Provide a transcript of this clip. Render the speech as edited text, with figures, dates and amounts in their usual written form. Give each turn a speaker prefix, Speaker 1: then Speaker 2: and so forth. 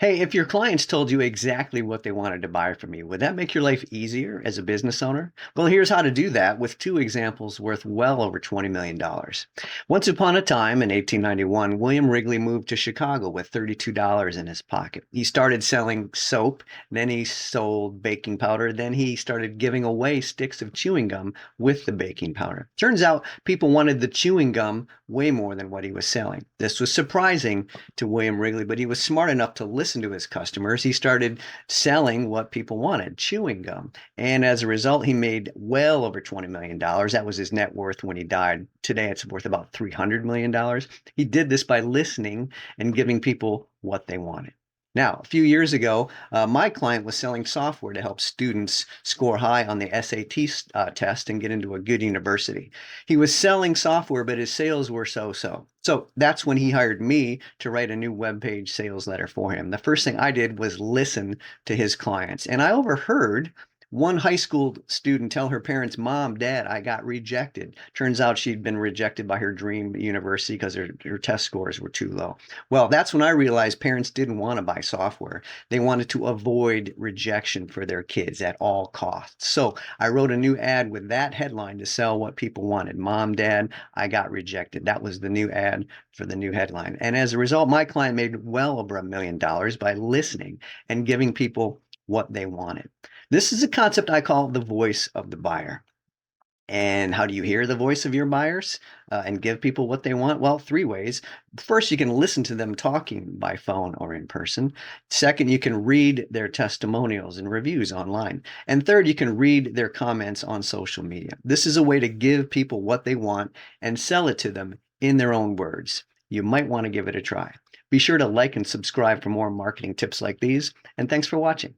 Speaker 1: Hey, if your clients told you exactly what they wanted to buy from you, would that make your life easier as a business owner? Well, here's how to do that with two examples worth well over $20 million. Once upon a time in 1891, William Wrigley moved to Chicago with $32 in his pocket. He started selling soap, then he sold baking powder, then he started giving away sticks of chewing gum with the baking powder. Turns out people wanted the chewing gum way more than what he was selling. This was surprising to William Wrigley, but he was smart enough to listen to his customers. He started selling what people wanted, chewing gum. And as a result, he made well over $20 million. That was his net worth when he died. Today, it's worth about $300 million. He did this by listening and giving people what they wanted. Now, a few years ago, my client was selling software to help students score high on the SAT test and get into a good university. He was selling software, but his sales were so-so. So that's when he hired me to write a new web page sales letter for him. The first thing I did was listen to his clients. And I overheard one high school student tell her parents, Mom, Dad, I got rejected. Turns out she'd been rejected by her dream university because her test scores were too low. Well, that's when I realized parents didn't want to buy software. They wanted to avoid rejection for their kids at all costs. So I wrote a new ad with that headline to sell what people wanted. Mom, Dad, I got rejected. That was the new ad for the new headline. And as a result, my client made well over $1 million by listening and giving people what they wanted. This is a concept I call the voice of the buyer. And how do you hear the voice of your buyers and give people what they want? Well, three ways. First, you can listen to them talking by phone or in person. Second, you can read their testimonials and reviews online. And third, you can read their comments on social media. This is a way to give people what they want and sell it to them in their own words. You might want to give it a try. Be sure to like and subscribe for more marketing tips like these. And thanks for watching.